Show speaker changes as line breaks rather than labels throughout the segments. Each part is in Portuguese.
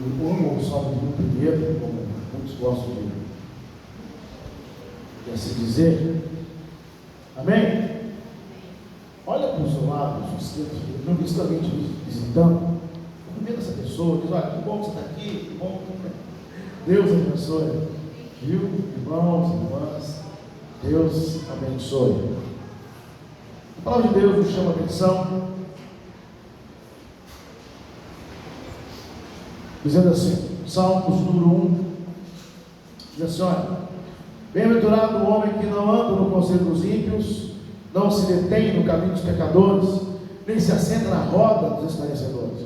Eu amo o Salmo do primeiro, como muitos gostam de assim dizer. Amém? Olha para o seu lado, não visto alguém te visitando. Cumprimenta essa pessoa, diz: olha, que bom que você está aqui, que bom. Deus abençoe. Viu, irmãos, irmãs? Deus abençoe. A palavra de Deus nos chama a atenção, dizendo assim, Salmos número 1, diz assim: olha, bem-aventurado o homem que não anda no conselho dos ímpios, não se detém no caminho dos pecadores, nem se assenta na roda dos escarnecedores.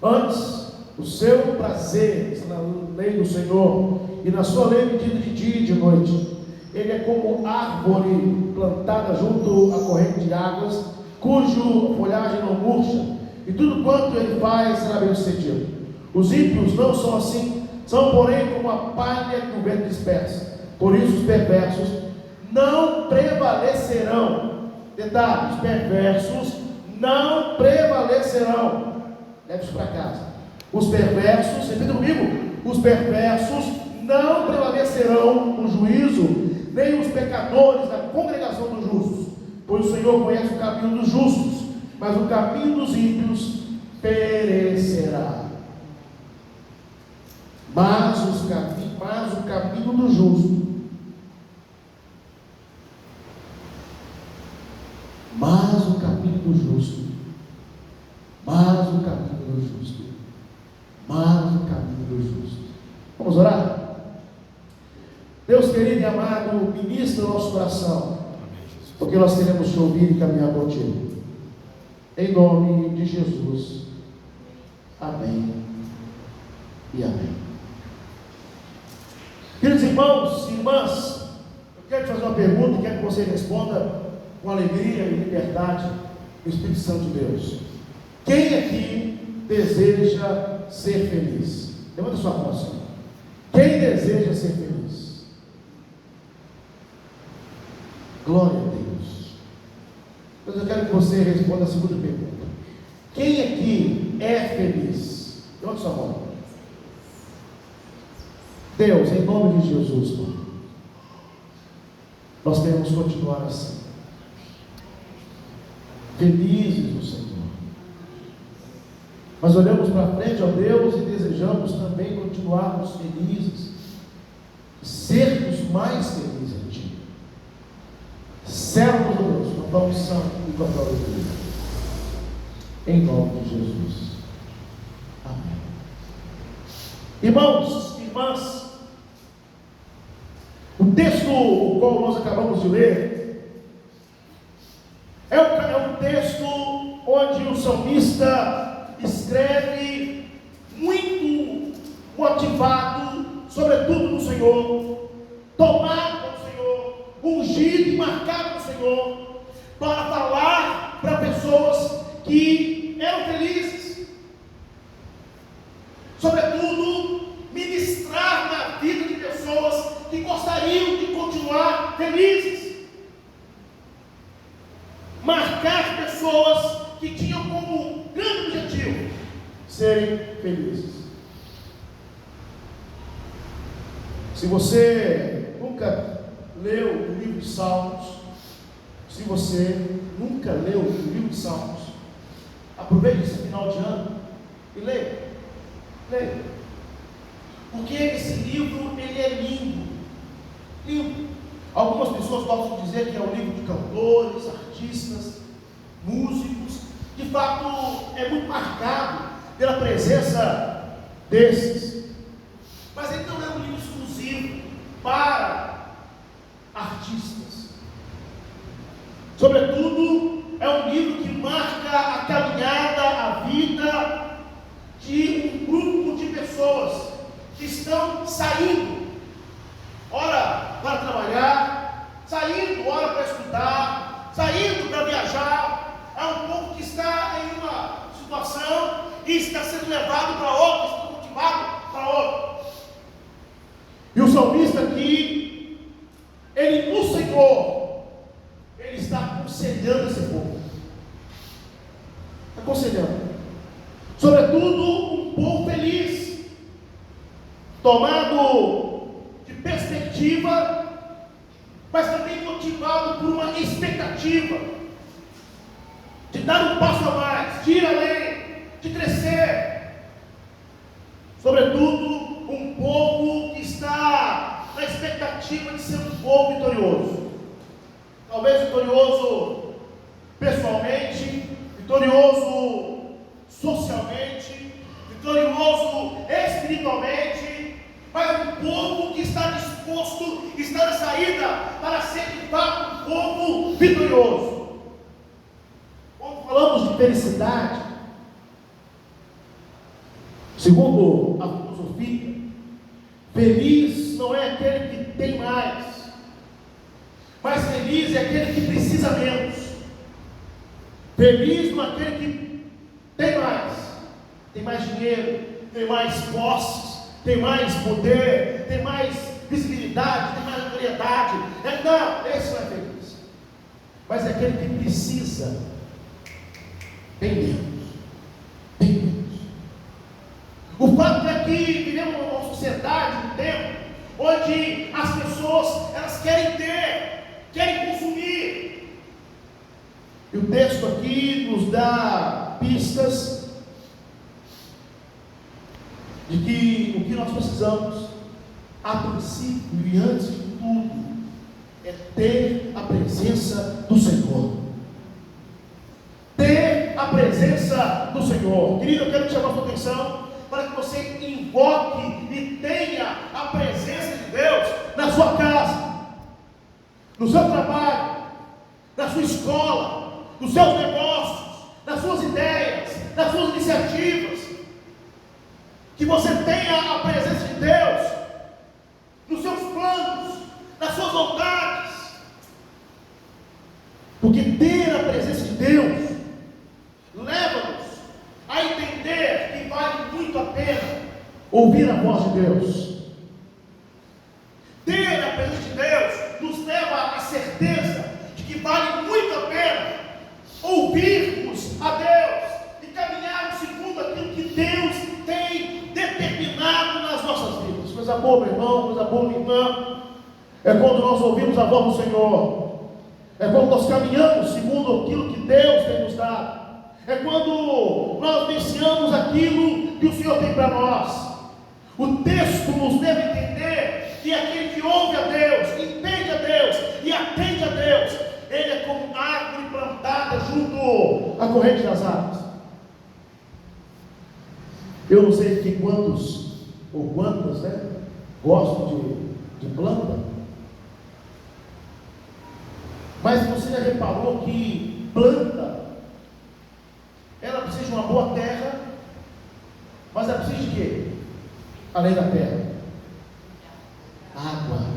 Antes, o seu prazer está na lei do Senhor, e na sua lei medida de dia e de noite. Ele é como árvore plantada junto à corrente de águas, cuja folhagem não murcha, e tudo quanto ele faz será bem sucedido. Os ímpios não são assim, são porém como a palha que o vento dispersa. Por isso os perversos não prevalecerão. Detalhe: os perversos não prevalecerão. Leve isso para casa. Os perversos, repita comigo, os perversos não prevalecerão no juízo, nem os pecadores na congregação dos justos. Pois o Senhor conhece o caminho dos justos, mas o caminho dos ímpios perecerá. Mas o caminho do justo, mas o caminho do justo, vamos orar? Deus querido e amado, ministra o nosso coração, porque nós queremos te ouvir e caminhar contigo, em nome de Jesus, amém e amém. Queridos irmãos e irmãs, eu quero te fazer uma pergunta e quero que você responda com alegria e liberdade no Espírito Santo de Deus. Quem aqui deseja ser feliz? Levanta sua mão assim. Quem deseja ser feliz? Glória a Deus. Mas eu quero que você responda a segunda pergunta. Quem aqui é feliz? Levanta sua mão. Deus, em nome de Jesus, Pai, nós queremos continuar assim, felizes no Senhor. Nós olhamos para frente, ó Deus, e desejamos também continuarmos felizes, sermos mais felizes em Ti. Servos, ó Deus, com a tua unção e com a tua alegria, em nome de Jesus, amém. Irmãos, irmãs, o texto o qual nós acabamos de ler é um texto onde o salmista escreve muito motivado, sobretudo no Senhor, tomado pelo Senhor, ungido e marcado pelo Senhor, para falar para pessoas que eram felizes, sobretudo ministrar na vida de pessoas que gostariam de continuar felizes, marcar pessoas que tinham como grande objetivo serem felizes. Se você nunca leu o livro de Salmos, se você nunca leu o livro de Salmos, aproveite esse final de ano e leia. Porque esse livro, ele é lindo. Algumas pessoas gostam de dizer que é um livro de cantores, artistas, músicos. De fato, é muito marcado pela presença desses. Mas ele não é um livro exclusivo para artistas. Sobretudo, é um livro que marca a caminhada, a vida de um grupo de pessoas que estão saindo, ora para trabalhar, saindo, ora para estudar, saindo para viajar. É um povo que está em uma situação e está sendo levado para outra, está motivado para outra. E o salmista aqui, ele no Senhor, ele está aconselhando esse povo, aconselhando, sobretudo um povo feliz, tomado de perspectiva, mas também motivado por uma expectativa de dar um passo a mais, de ir além, de crescer. Sobretudo, um povo que está na expectativa de ser um povo vitorioso. Talvez vitorioso pessoalmente, vitorioso socialmente, vitorioso espiritualmente, mas um povo que está disposto, está na saída para ser de fato um povo vitorioso. Quando falamos de felicidade, segundo a filosofia, feliz não é aquele que tem mais, mas feliz é aquele que precisa menos. Feliz não é aquele que tem mais dinheiro, tem mais posses, tem mais poder, tem mais visibilidade, tem mais notoriedade. Não, esse não é feliz. Mas é aquele que precisa bem menos. Bem menos. O fato é que vivemos numa sociedade, um tempo, onde as pessoas, elas querem ter, querem consumir. E o texto aqui nos dá pistas de que o que nós precisamos, a princípio e antes de tudo, é ter a presença do Senhor. Ter a presença do Senhor. Querido, eu quero te chamar a sua atenção para que você invoque e tenha a presença de Deus na sua casa, no seu trabalho, na sua escola, nos seus negócios, nas suas ideias, nas suas iniciativas. Que você tenha a presença de Deus nos seus planos, nas suas vontades. Porque ter a presença de Deus leva-nos a entender que vale muito a pena ouvir a voz de Deus. Ter a presença de Deus nos leva à certeza de que vale muito a pena ouvirmos a Deus e caminharmos segundo aquilo que Deus tem determinado nas nossas vidas. Coisa boa, meu irmão, coisa boa, minha irmã, é quando nós ouvimos a voz do Senhor, é quando nós caminhamos segundo aquilo que Deus tem nos dado, é quando nós vivenciamos aquilo que o Senhor tem para nós. O texto nos deve entender que aquele que ouve a Deus, entende a Deus e atende a Deus, ele é como árvore plantada junto à corrente das águas. Eu não sei que quantos ou quantas, gostam de planta, mas você já reparou que planta, ela precisa de uma boa terra, mas ela precisa de quê? Além da terra, água.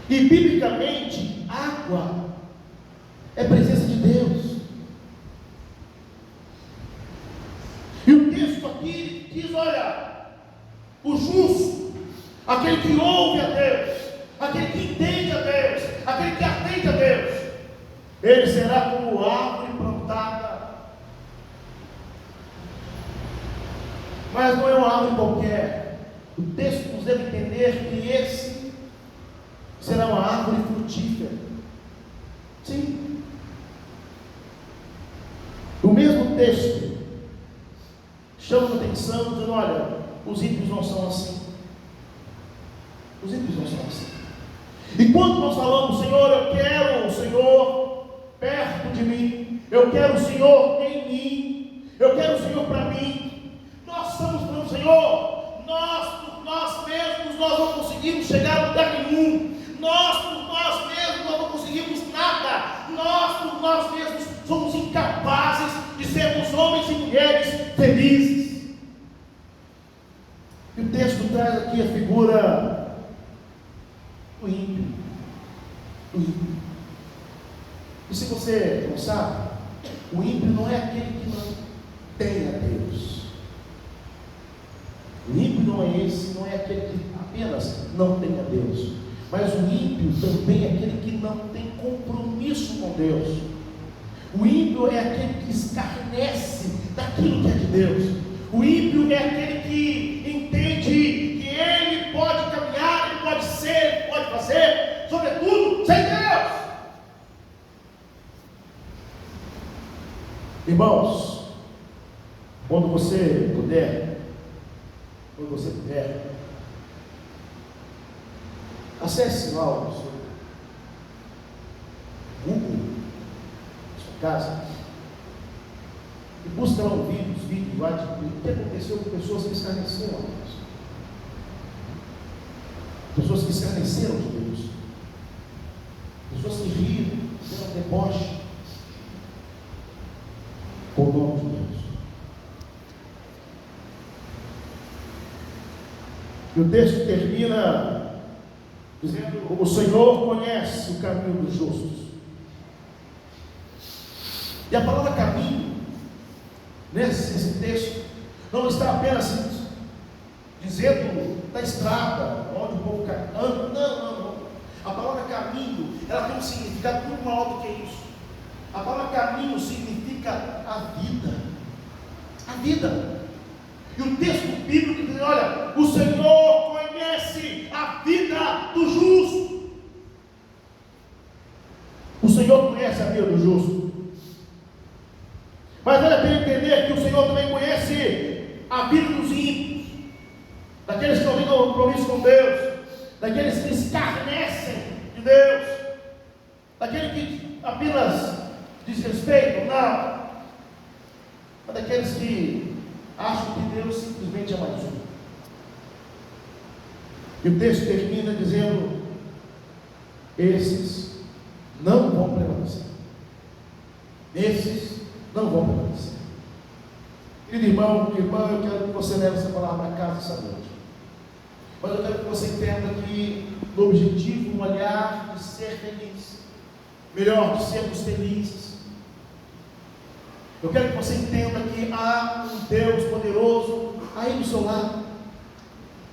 E biblicamente, água é presença de Deus. E o texto aqui diz: olha, o justo, aquele que ouve a Deus, aquele que entende a Deus, aquele que atende a Deus, ele será como árvore plantada. Mas não é uma árvore qualquer. O texto nos deve entender que esse será uma árvore frutífera. Sim. O mesmo texto chama a atenção, dizendo: olha, os ímpios não são assim. Os ímpios não são assim. E quando nós falamos: Senhor, eu quero o Senhor perto de mim, eu quero o Senhor em mim, eu quero o Senhor para mim, nós estamos falando: Senhor, por nós mesmos nós não conseguimos chegar a lugar nenhum, por nós mesmos nós não conseguimos nada, por nós mesmos somos incapazes de sermos homens e mulheres felizes. E o texto traz aqui a figura do ímpio. E se você não sabe, o ímpio não é aquele que não tem a Deus. O ímpio não é aquele que apenas não tem a Deus, mas o ímpio também é aquele que não tem compromisso com Deus. O ímpio é aquele que escarnece daquilo que é de Deus. O ímpio é aquele sem Deus. Irmãos, quando você puder, acesse lá o seu Google, sua casa, e busca lá vídeos lá de o que aconteceu com pessoas que escarneceram a Deus. Pessoas que escarneceram de Deus. Pessoas que riram, fizeram deboche com o nome de Deus. E o texto termina dizendo: o Senhor conhece o caminho dos justos. E a palavra caminho, nesse texto, não está apenas dizendo da estrada, onde o povo anda. Não. A palavra caminho, ela tem um significado muito maior do que isso. A palavra caminho significa a vida. A vida. E o texto bíblico diz: olha, o Senhor conhece a vida do justo. O Senhor conhece a vida do justo. Mas vale a pena entender que o Senhor também conhece a vida dos ímpios, daqueles que não têm compromisso com Deus, daqueles que escarnecem de Deus, daqueles que apenas desrespeitam, não, mas daqueles que acham que Deus simplesmente é mais um. E o texto termina dizendo: esses não vão prevalecer. Esses não vão prevalecer. Querido irmão, irmã, eu quero que você leve essa palavra para casa essa noite. Mas eu quero que você entenda que no objetivo, no olhar de ser feliz, melhor, de sermos felizes, eu quero que você entenda que há um Deus poderoso aí do seu lado,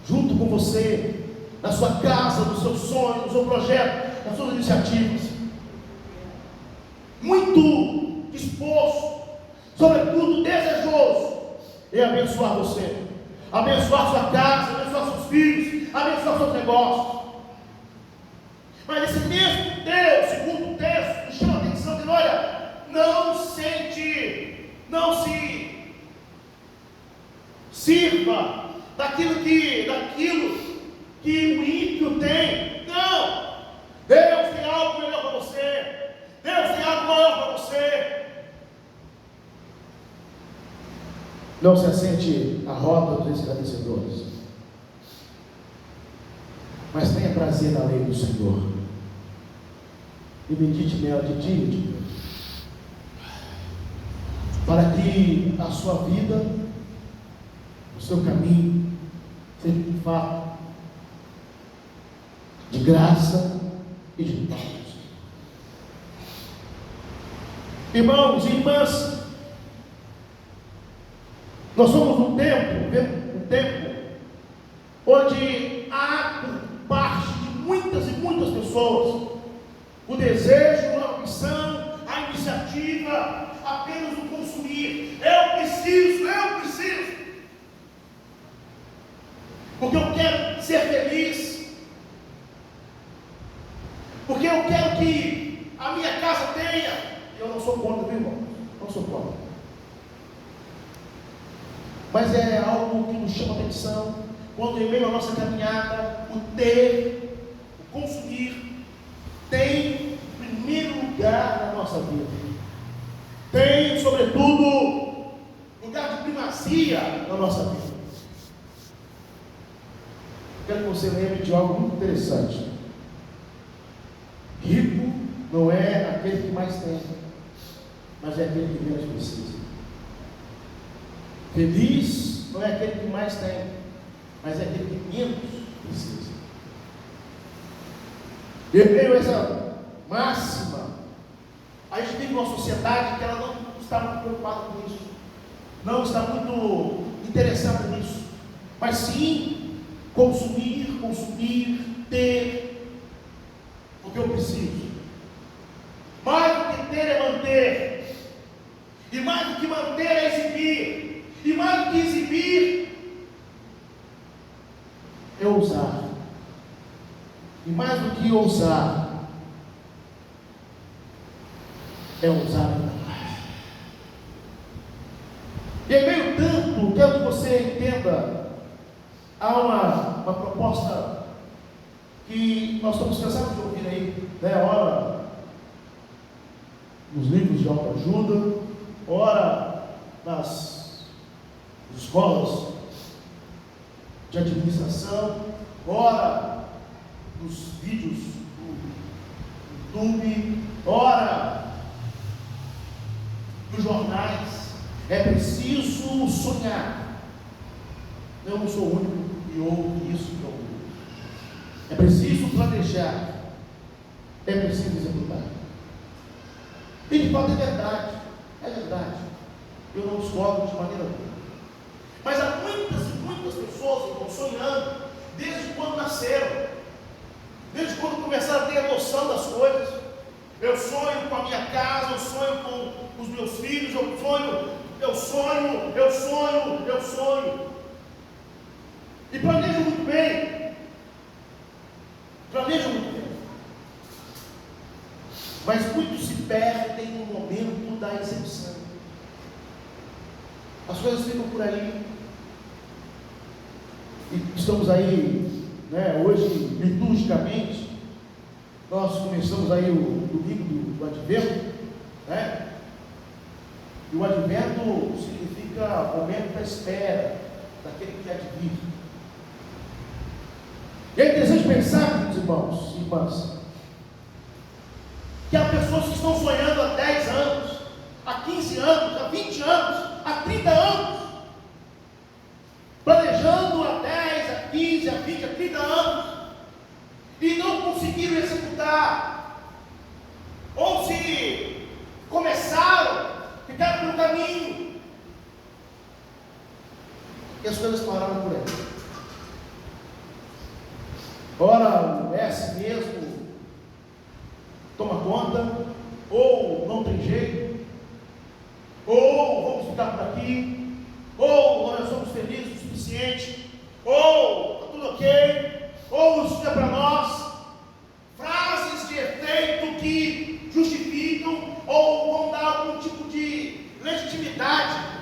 junto com você, na sua casa, no seu sonho, no seu projeto, nas suas iniciativas, muito disposto, sobretudo desejoso, em abençoar você, abençoar sua casa, abençoar seus filhos, abençoar seus negócios. Mas esse mesmo Deus, segundo o texto, nos chama a atenção dele: olha, não se sirva daquilo que o ímpio tem. Não, Deus tem algo melhor para você, Deus tem algo maior para você. Não se assente à roda dos escravecedores, mas tenha prazer na lei do Senhor e medite nela de dia e de noite, para que a sua vida, o seu caminho, seja de fato de graça e de paz. Irmãos e irmãs, nós somos um tempo onde há por parte de muitas e muitas pessoas o desejo, a ambição, a iniciativa apenas do consumir. Eu preciso, porque eu quero ser feliz, porque eu quero que a minha casa tenha. Eu não sou contra, viu, irmão? Não sou contra. Mas é algo que nos chama a atenção quando, em meio à nossa caminhada, o ter, o consumir, tem primeiro lugar na nossa vida. Tem, sobretudo, lugar de primazia na nossa vida. Quero que você lembre de algo muito interessante. Rico não é aquele que mais tem, mas é aquele que menos precisa. Feliz não é aquele que mais tem, mas é aquele que menos precisa. E veio essa máxima. A gente vive uma sociedade que ela não está muito preocupada com isso, não está muito interessada nisso, mas sim consumir, ter, porque eu preciso. Mais do que ter é manter, e mais do que manter é exibir, e mais do que exibir é ousar, e mais do que ousar é ousar ainda mais. E em meio tanto, quero que você entenda, há uma proposta que nós estamos cansados de ouvir aí, né? Ora nos livros de autoajuda, ora nas escolas de administração, ora nos vídeos do YouTube, ora nos jornais. É preciso sonhar. Eu não sou o único que ouve isso que eu ouvo. É preciso planejar. É preciso executar. E de fato é verdade. É verdade. Eu não discordo de maneira alguma. Mas há muitas e muitas pessoas que estão sonhando desde quando nasceram, desde quando começaram a ter a noção das coisas. Eu sonho com a minha casa, eu sonho com os meus filhos, eu sonho. E planejo muito bem. Mas muitos se perdem no momento da execução. As coisas ficam por aí. E estamos aí, né, hoje, liturgicamente, nós começamos aí o domingo do Advento, né? E o Advento significa momento da espera, daquele que há de vir. E é interessante pensar, meus irmãos e irmãs, que há pessoas que estão sonhando há 10 anos, há 15 anos, há 20 anos, há 30 anos, planejando há 10, há 15, há 20, há 30 anos, e não conseguiram executar, ou se começaram, ficaram pelo caminho, e as coisas pararam por aí. Ora, o S mesmo toma conta, ou não tem jeito, ou vamos ficar por aqui, ou nós somos felizes o suficiente, ou está tudo ok, ou isso é para nós. Frases de efeito que justificam ou vão dar algum tipo de legitimidade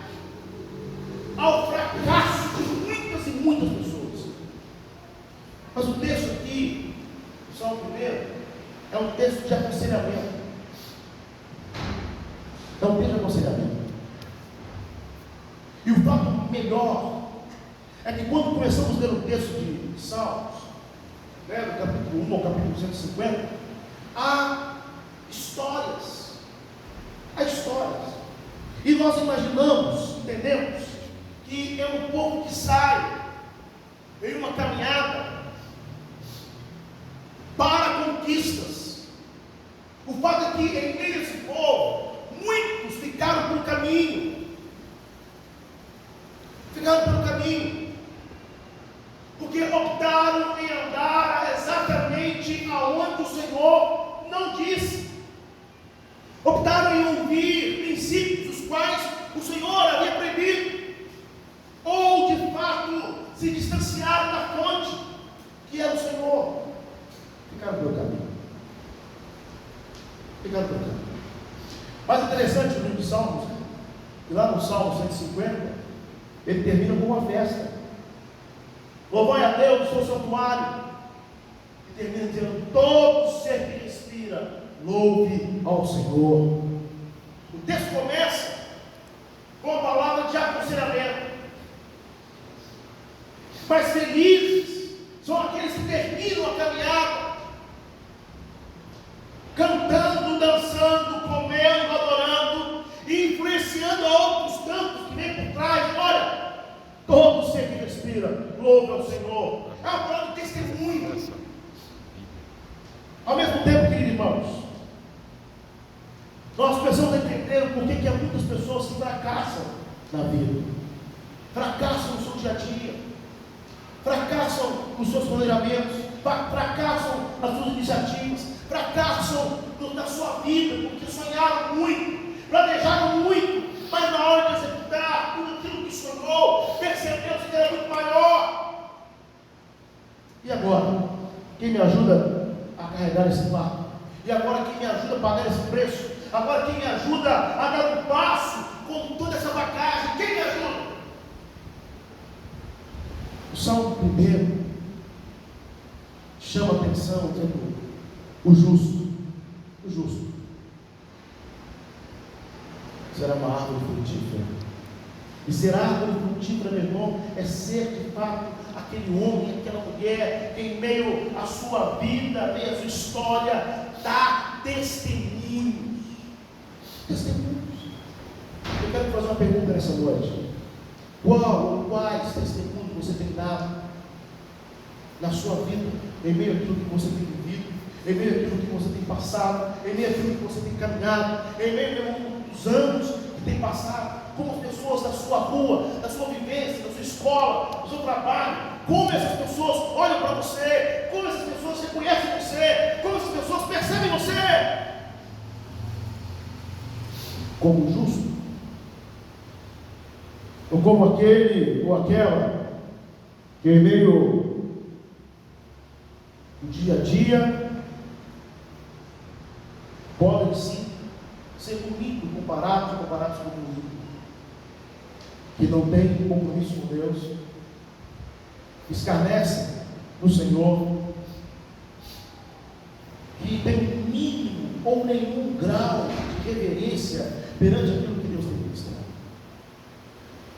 ao fracasso de muitas e muitas pessoas. Mas o texto aqui, o Salmo 1, é um texto de aconselhamento. É um texto de aconselhamento. E o fato melhor é que quando começamos a ler o texto de Salmos, né, do capítulo 1 ao capítulo 150, há histórias. Há histórias. E nós imaginamos, entendemos, que é um povo que sai em uma caminhada para conquistas. O fato é que em meio a esse povo, muitos ficaram pelo caminho. Porque optaram em andar exatamente aonde o Senhor não disse. Optaram em ouvir princípios dos quais o Senhor havia proibido. Ou de fato se distanciaram da fonte que era o Senhor. Ficaram pelo caminho. Mas interessante o livro de Salmos, que lá no Salmo 150, ele termina com uma festa. Louvai a Deus, o seu santuário. E termina dizendo: todo ser que respira, louve ao Senhor. O texto começa com a palavra de aconselhamento. Mas felizes são aqueles que terminam a caminhada cantando, dançando, comendo, adorando e influenciando a outros tantos que vêm por trás. Olha, todo ser que respira, louve ao Senhor. É uma palavra de testemunho. Ao mesmo tempo, queridos irmãos, nós precisamos entender o porquê que há muitas pessoas que fracassam na vida, fracassam no seu dia a dia, fracassam nos seus planejamentos, fracassam nas suas iniciativas, fracassam na sua vida, porque sonharam muito, planejaram muito, mas na hora de executar tudo aquilo que sonhou, percebeu que era muito maior. E agora? Quem me ajuda a carregar esse fardo? E agora quem me ajuda a pagar esse preço? Agora quem me ajuda a dar um passo com toda essa bagagem? Quem me ajuda? O Salmo 1 chama a atenção dizendo: o justo será uma árvore frutífera. E ser árvore frutífera, meu irmão, é ser de fato aquele homem, aquela mulher que em meio à sua vida, em meio à sua história, dá testemunhos. Eu quero fazer uma pergunta nessa noite: quais testemunhos você tem dado na sua vida, em meio àquilo que você tem vivido, em meio àquilo que você tem passado, em meio àquilo que você tem caminhado, em meio aos anos que tem passado? Como as pessoas da sua rua, da sua vivência, da sua escola, do seu trabalho, como essas pessoas olham para você, como essas pessoas reconhecem você, como essas pessoas percebem você como justo, ou como aquele ou aquela que em meio do dia a dia podem sim ser bonitos comparados com o mundo, que não tem compromisso com Deus, escarnecem no Senhor, que tem um mínimo ou nenhum grau de reverência perante aquilo que Deus tem visto.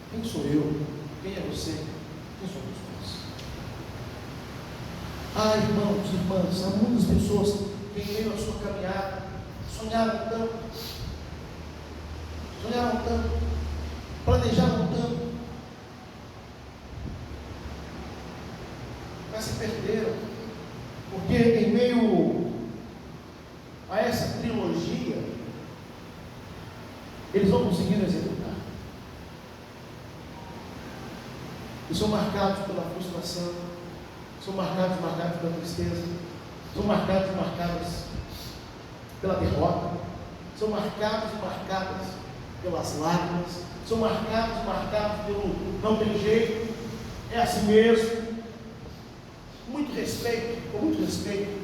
Quem sou eu? Quem é você? Quem somos nós? Ah, irmãos, irmãs, há muitas pessoas que em meio à sua caminhada sonharam tanto, planejaram tanto, mas se perderam, porque em meio a essa trilogia, eles não conseguiram executar, e são marcados pela frustração, são marcados pela tristeza, são marcadas pela derrota, são marcadas pelas lágrimas, são marcados pelo não tem jeito, é assim mesmo. Com muito respeito,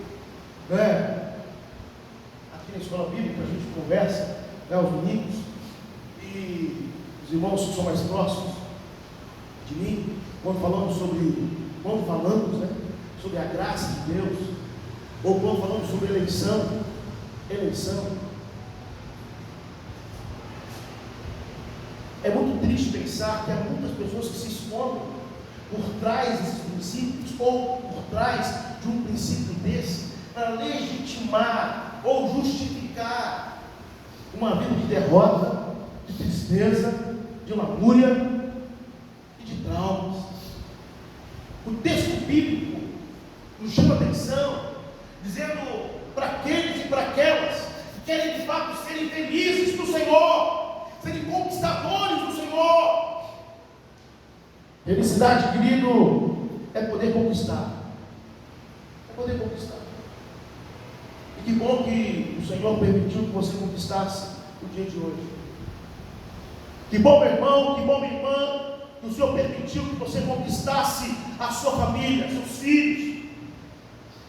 né? Aqui na escola bíblica a gente conversa, né, os meninos e os irmãos que são mais próximos de mim, quando falamos, né, sobre a graça de Deus, ou quando falamos sobre eleição, é muito triste pensar que há muitas pessoas que se escondem por trás desses princípios, ou por trás de um princípio desse, para legitimar ou justificar uma vida de derrota, de tristeza, de lamúria e de traumas. O texto bíblico nos chama atenção, dizendo para aqueles e para aquelas que querem de fato serem felizes no Senhor, serem conquistadores do Senhor. Felicidade, querido, é poder conquistar. E que bom que o Senhor permitiu que você conquistasse o dia de hoje. Que bom, meu irmão, que bom, minha irmã, que o Senhor permitiu que você conquistasse a sua família, seus filhos.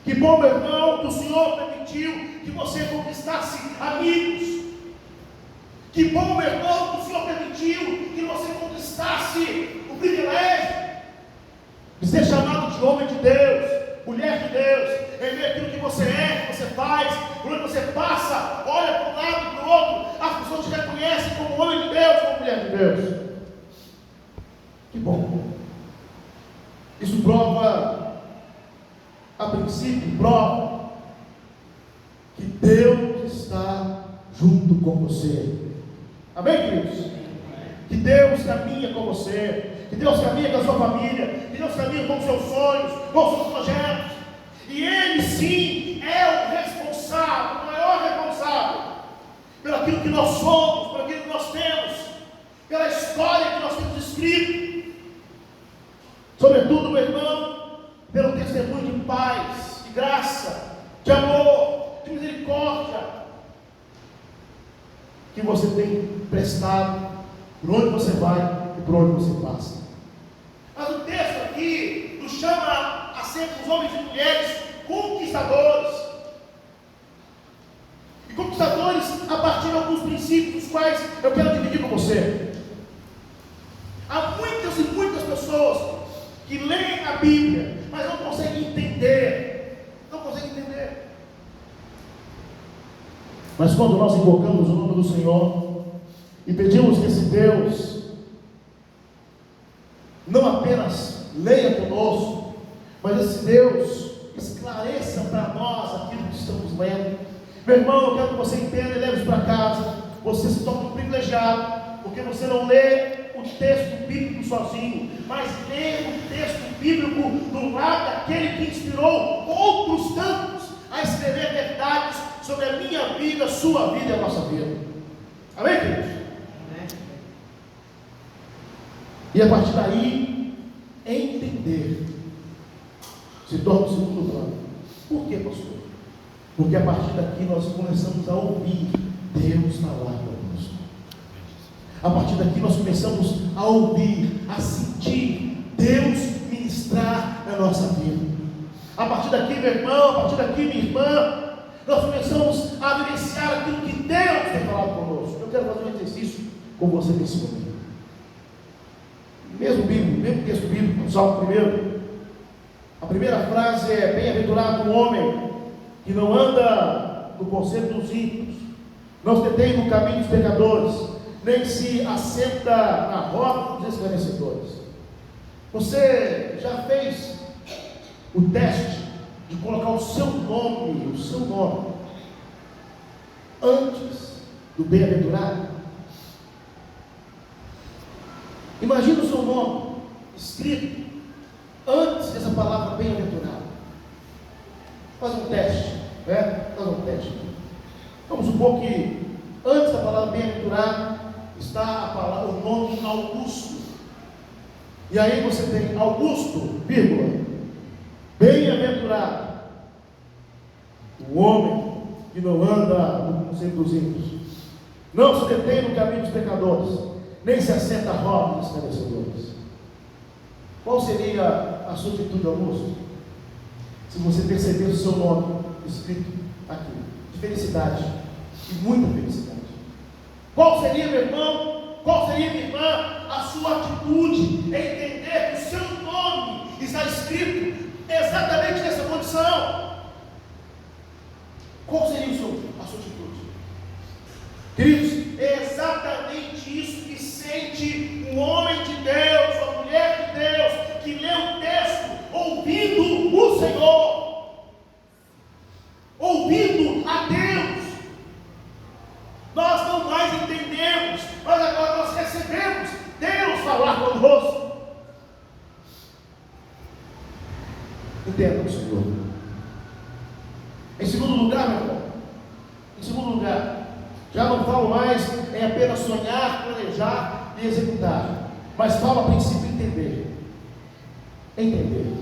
Que bom, meu irmão, que o Senhor permitiu que você conquistasse amigos. Que bom, meu irmão, que o Senhor permitiu que você conquistasse o privilégio de ser chamado de homem de Deus, mulher de Deus, em meio àquilo que você é, que você faz, por onde você passa, olha para um lado e para o outro, as pessoas te reconhecem como homem de Deus, como mulher de Deus. Que bom. Isso prova, a princípio, que Deus está junto com você. Amém, queridos? Que Deus caminha com você, que Deus caminha com a sua família, que Deus caminha com os seus sonhos, com os seus projetos. E Ele sim é o responsável, o maior responsável pelo aquilo que nós somos, pelo aquilo que nós temos, pela história que nós temos escrito. Sobretudo, meu irmão, pelo testemunho de paz, de graça, de amor, de misericórdia que você tem prestado por onde você vai e por onde você passa. Mas o texto aqui nos chama a ser os homens e mulheres conquistadores. E conquistadores a partir de princípios os quais eu quero dividir com você. Há muitas e muitas pessoas que leem a Bíblia, mas não conseguem entender. Não conseguem entender. Mas quando nós invocamos o nome do Senhor e pedimos que esse Deus não apenas leia conosco, mas esse Deus esclareça para nós aquilo que estamos lendo. Meu irmão, eu quero que você entenda e leve isso para casa. Você se torna um privilegiado, porque você não lê o texto bíblico sozinho, mas lê o texto bíblico do lado daquele que inspirou outros tantos a escrever verdades sobre a minha vida, sua vida e a nossa vida. Amém, queridos? Amém. E a partir daí, entender se torna o segundo plano. Por quê, pastor? Porque a partir daqui nós começamos a ouvir Deus falar conosco. A partir daqui nós começamos a ouvir, a sentir Deus ministrar na nossa vida. A partir daqui, meu irmão, a partir daqui, minha irmã, nós começamos a vivenciar aquilo que Deus tem falado conosco. Eu quero fazer um exercício com você nesse momento. Mesmo texto bíblico, Salmo 1. A primeira frase é: bem-aventurado o homem que não anda no conselho dos ímpios, não se detém no caminho dos pecadores, nem se assenta na roda dos escarnecedores. Você já fez o teste de colocar o seu nome antes do bem-aventurado? Imagina o seu nome escrito antes dessa palavra bem-aventurado. Faz um teste, né? Faz um teste. Vamos supor que antes da palavra bem-aventurado está a palavra, o nome Augusto. E aí você tem Augusto, vírgula, bem-aventurado o homem que não anda no conselho dos ímpios, não se detém no caminho dos pecadores, nem se assenta a roda dos escarnecedores. Qual seria a sua atitude, Augusto, se você percebesse o seu nome escrito aqui, de felicidade, e muita felicidade? Qual seria, meu irmão, qual seria, minha irmã, a sua atitude em entender que o seu nome está escrito exatamente nessa condição? Qual seria a sua atitude? Queridos, é exatamente isso que sente um homem de Deus, uma mulher de Deus, que lê o texto ouvindo o Senhor, ouvindo a Deus. Nós não mais entendemos, mas agora nós recebemos Deus falar conosco. Entenda o Senhor. Em segundo lugar, meu irmão, em segundo lugar, já não falo mais em apenas sonhar, planejar e executar, mas falo a princípio entender. Entender.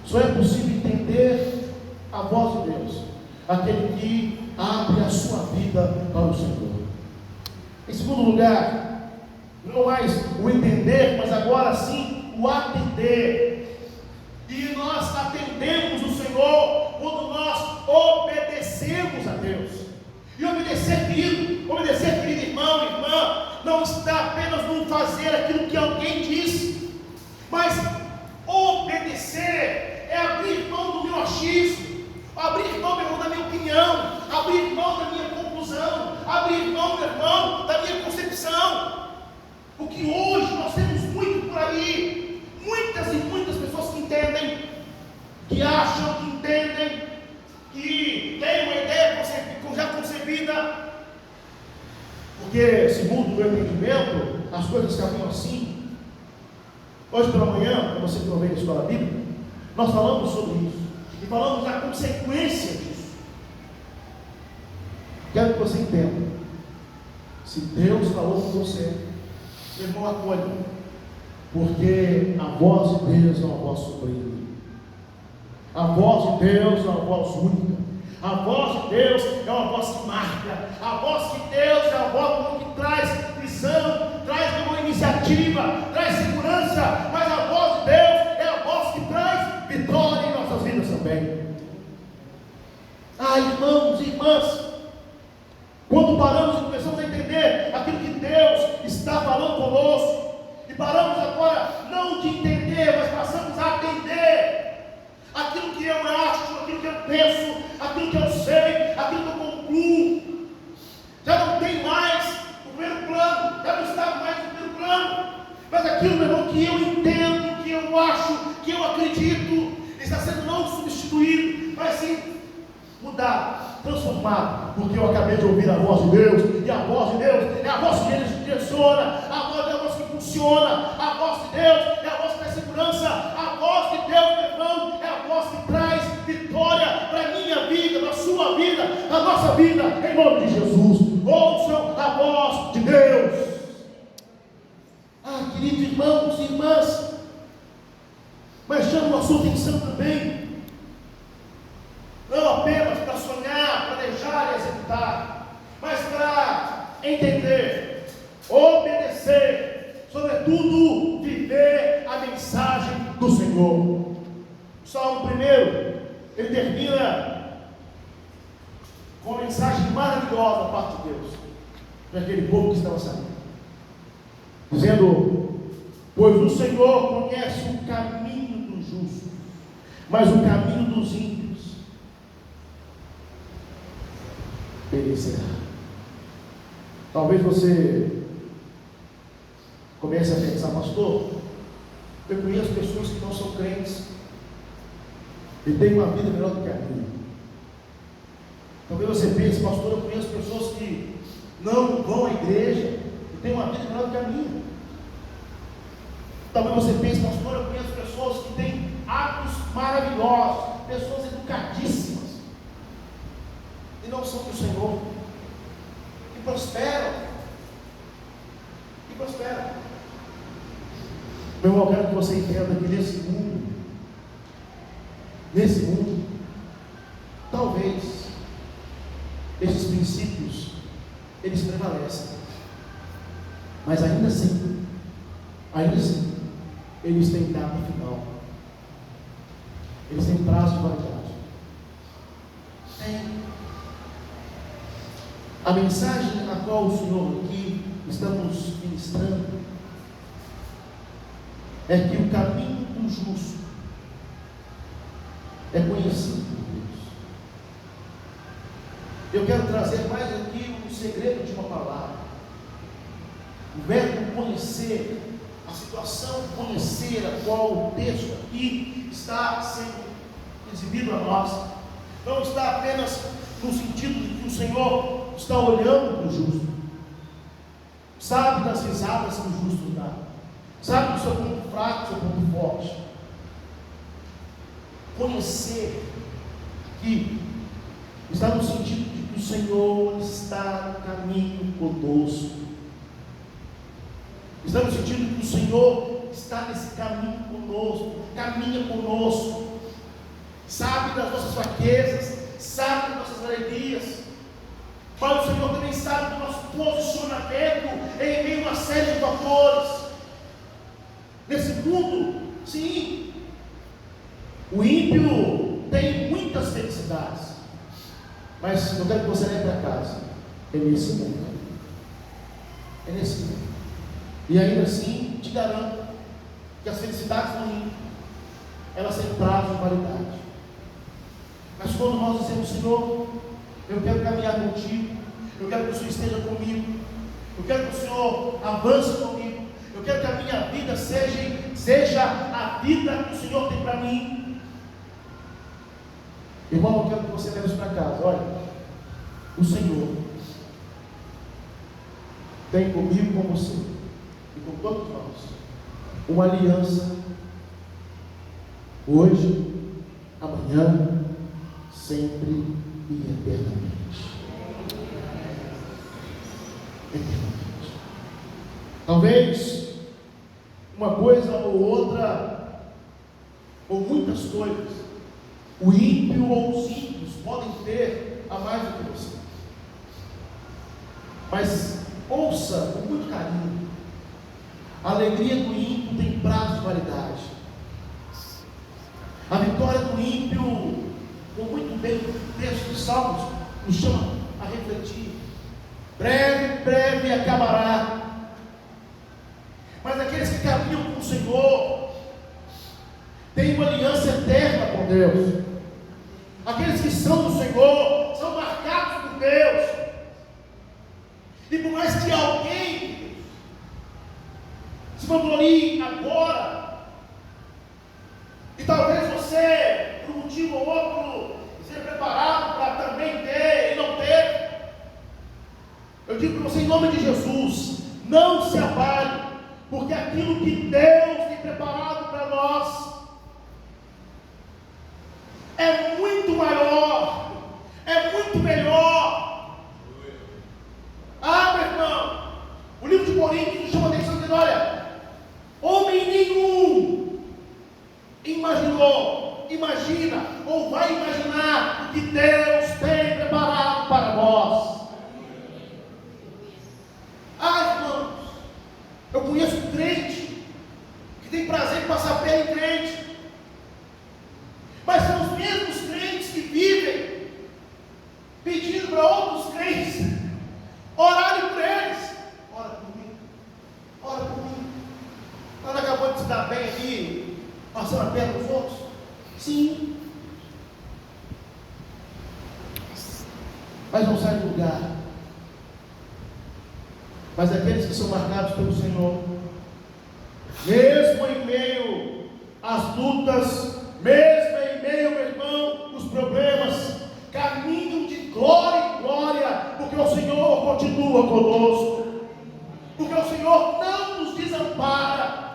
Só é possível entender a voz de Deus aquele que abre a sua vida para o Senhor. Em segundo lugar, não mais o entender, mas agora sim o atender. E nós atendemos o Senhor quando nós obedecemos a Deus. E obedecer, querido irmão, irmã, não está apenas no fazer aquilo que alguém disse, mas obedecer é abrir mão do meu achismo, abrir mão, meu irmão, da minha opinião, abrir mão da minha conclusão, abrir mão, meu irmão, da minha concepção. Porque hoje nós temos muito por aí, muitas e muitas pessoas que entendem, que acham, que entendem, que têm uma ideia já concebida, porque segundo o meu entendimento, as coisas caminham assim. Hoje pela manhã, você que não veio da escola bíblica, nós falamos sobre isso, e falamos da consequência disso. Quero que você entenda, se Deus falou com você, meu irmão, acolhe, porque a voz de Deus é uma voz sublime, a voz de Deus é uma voz única, a voz de Deus é uma voz que marca, a voz de Deus é uma voz que traz visão, traz uma iniciativa, traz segurança, mas a voz de Deus é a voz que traz vitória em nossas vidas também. Ah, irmãos e irmãs, quando paramos e começamos a entender porque eu acabei de ouvir a voz de Deus, e a voz de Deus é a voz que direciona, a voz é a voz que funciona, a voz de Deus é a voz que traz segurança, a voz de Deus, meu irmão, é a voz que traz vitória para a minha vida, para a sua vida, para a nossa vida, em nome de Jesus. Ouçam a voz de Deus. Queridos irmãos e irmãs, mas chamo a sua atenção também, não apenas para sonhar, planejar e executar, mas para entender, obedecer, sobretudo viver a mensagem do Senhor. O Salmo 1, ele termina com uma mensagem maravilhosa da parte de Deus para aquele povo que estava saindo, dizendo: pois o Senhor conhece o caminho do justo, mas o caminho dos ímpios perecerá. Talvez você comece a pensar: pastor, eu conheço pessoas que não são crentes e têm uma vida melhor do que a minha. Talvez você pense: pastor, eu conheço pessoas que não vão à igreja e têm uma vida melhor do que a minha. Talvez você pense: pastor, eu conheço pessoas que têm hábitos maravilhosos, pessoas educadíssimas, e não são do Senhor, e prosperam, Meu irmão, eu quero que você entenda que nesse mundo, talvez, esses princípios, eles prevalecem, mas ainda assim, eles têm data final, eles têm prazo de validade. A mensagem a qual o Senhor aqui estamos ministrando é que o caminho do justo é conhecido por Deus. Eu quero trazer mais aqui um segredo de uma palavra. O verbo conhecer, a situação conhecer, a qual o texto aqui está sendo exibido a nós, não está apenas no sentido de que o Senhor está olhando para o justo, sabe das risadas que o justo dá, sabe do seu ponto fraco, do seu ponto forte. Conhecer que está no sentido de que o Senhor está no caminho conosco, está no sentido de que o Senhor está nesse caminho conosco, caminha conosco, sabe das nossas fraquezas, sabe das nossas alegrias, mas o Senhor também sabe do nosso posicionamento em meio a uma série de fatores. Nesse mundo, sim, o ímpio tem muitas felicidades, mas eu quero que você leve para casa, é nesse mundo, e ainda assim, te garanto que as felicidades do ímpio, elas têm prazo de validade. Mas quando nós dizemos: Senhor, eu quero caminhar contigo, eu quero que o Senhor esteja comigo, eu quero que o Senhor avance comigo, eu quero que a minha vida seja a vida que o Senhor tem para mim. Irmão, eu quero que você leve isso para casa. Olha, o Senhor tem comigo, com você e com todos nós uma aliança, hoje, amanhã, sempre e eternamente. Talvez uma coisa ou outra, ou muitas coisas, o ímpio ou os ímpios podem ter a mais do que você, mas ouça com muito carinho: a alegria do ímpio tem prazo de validade. A vitória do ímpio, com muito bem o texto de Salmos nos chama a refletir: breve acabará. Mas aqueles que caminham com o Senhor têm uma aliança eterna com Deus. Aqueles que são do Senhor são marcados por Deus. E por mais que alguém se vanglorie agora, e talvez você, por um motivo ou outro, seja preparado para também ter e não ter, Eu digo para você em nome de Jesus, não se abale, porque aquilo que Deus tem preparado para nós é muito maior, é muito melhor. Ah, meu irmão, o livro de Coríntios nos chama a atenção dizendo: olha, homem nenhum imaginou, imagina ou vai imaginar o que Deus tem preparado para nós. Ah, irmãos, eu conheço crente que tem prazer em passar perna em crente, mas são os mesmos crentes que vivem pedindo para outros crentes orarem por eles. Ora por mim, ora por mim. Ela acabou de se dar bem aqui, passando a perna dos outros? Sim, mas não sai do lugar. Mas aqueles que são marcados pelo Senhor, mesmo em meio às lutas, mesmo em meio, meu irmão, os problemas, caminham de glória em glória, porque o Senhor continua conosco, porque o Senhor não nos desampara,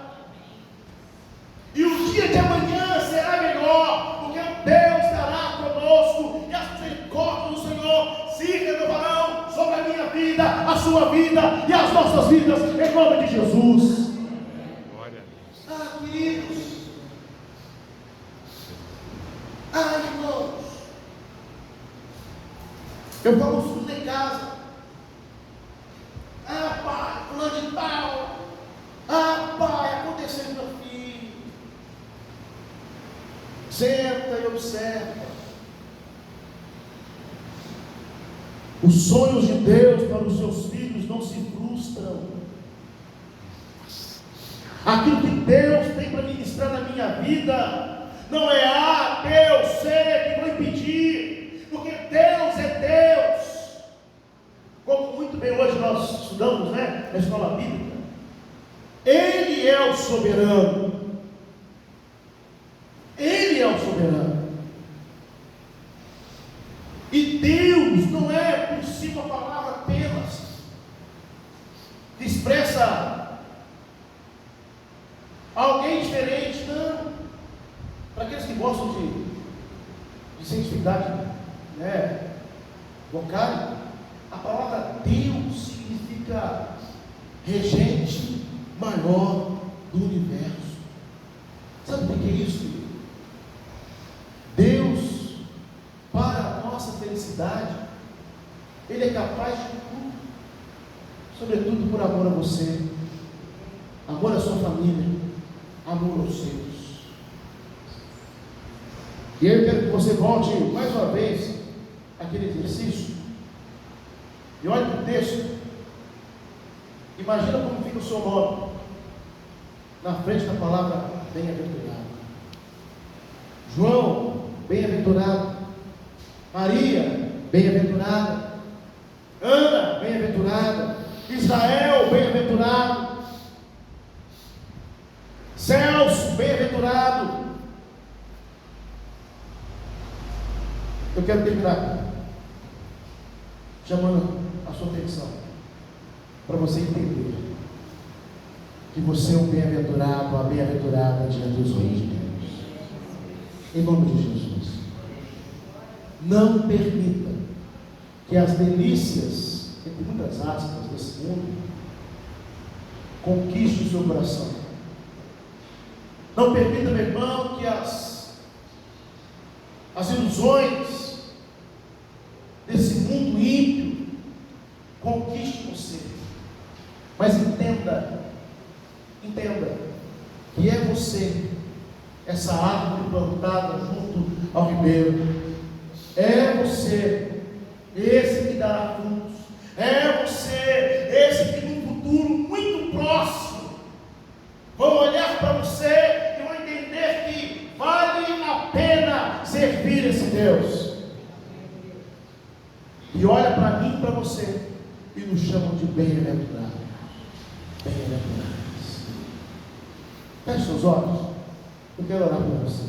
e o dia de amanhã será melhor, porque Deus estará conosco, e as misericórdias do Senhor se renovarão sobre a minha vida, a sua vida e as nossas vidas, em nome de Jesus. Ah, queridos, ah, irmãos, eu falo os filhos em casa: ah, pai, fulano de tal, ah, pai, aconteceu com meu filho. Senta e observa. Os sonhos de Deus para os seus filhos não se frustram. Aquilo que Deus tem para ministrar na minha vida não é: ah, Deus, sei que vou impedir, porque Deus é Deus. Como muito bem hoje nós estudamos, né, na escola bíblica, Ele é o soberano. Ele é o soberano. E Deus não é por si uma palavra apenas que expressa alguém diferente, não. Para aqueles que gostam de cientificidade, né, vocálica, a palavra Deus significa regente maior do universo. Sabe o que é isso, querido? Deus, para a nossa felicidade, Ele é capaz de tudo, sobretudo por amor a você, amor à sua família, amor aos seus. E eu quero que você volte mais uma vez àquele exercício e olhe para o texto. Imagina como fica o seu nome na frente da palavra bem-aventurado. João, bem-aventurado. Maria, bem-aventurada. Ana, bem-aventurada. Israel, bem-aventurado. Celso, bem-aventurado. Eu quero terminar chamando a sua atenção para você entender que você é um bem-aventurado, uma bem-aventurada diante dos reis de Deus. Em nome de Jesus. Não permita que as delícias, entre muitas aspas, desse mundo conquistem o seu coração. Não permita, meu irmão, que as ilusões desse mundo ímpio conquistem você. Mas entenda que é você, essa árvore plantada junto ao ribeiro. É você, esse que dará frutos. É você, esse que num futuro muito próximo vão olhar para você e vão entender que vale a pena servir esse Deus. E olha para mim e para você e nos chamam de bem-aventurados. Bem-aventurados. Feche seus olhos. Eu quero orar por você.